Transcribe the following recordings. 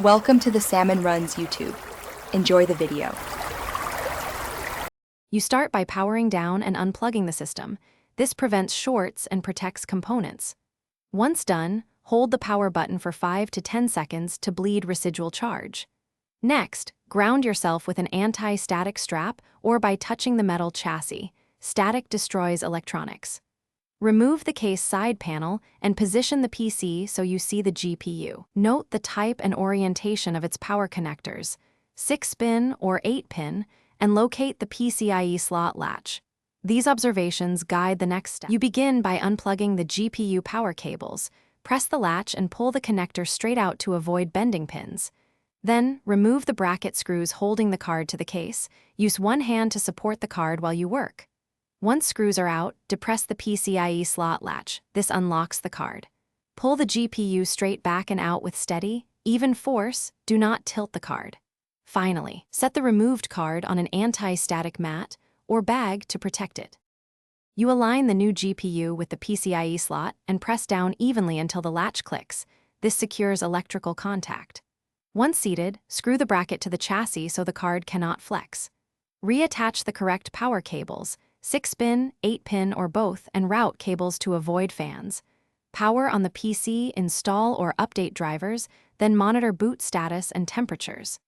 Welcome to the Salmon Runs YouTube. Enjoy the video. You start by powering down and unplugging the system. This prevents shorts and protects components. Once done, hold the power button for 5 to 10 seconds to bleed residual charge. Next, ground yourself with an anti-static strap or by touching the metal chassis. Static destroys electronics. Remove the case side panel and position the PC so you see the GPU. Note the type and orientation of its power connectors, 6-pin or 8-pin, and locate the PCIe slot latch. These observations guide the next step. You begin by unplugging the GPU power cables. Press the latch and pull the connector straight out to avoid bending pins. Then, remove the bracket screws holding the card to the case. Use one hand to support the card while you work. Once screws are out, depress the PCIe slot latch. This unlocks the card. Pull the GPU straight back and out with steady, even force. Do not tilt the card. Finally, set the removed card on an anti-static mat or bag to protect it. You align the new GPU with the PCIe slot and press down evenly until the latch clicks. This secures electrical contact. Once seated, screw the bracket to the chassis so the card cannot flex. Reattach the correct power cables, 6-pin, 8-pin, or both, and route cables to avoid fans. Power on the PC, install or update drivers, then monitor boot status and temperatures.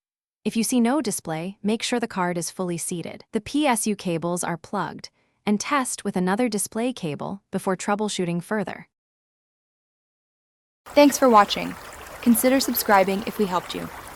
If you see no display, make sure the card is fully seated. The PSU cables are plugged, and test with another display cable before troubleshooting further. Thanks for watching. Consider subscribing if we helped you.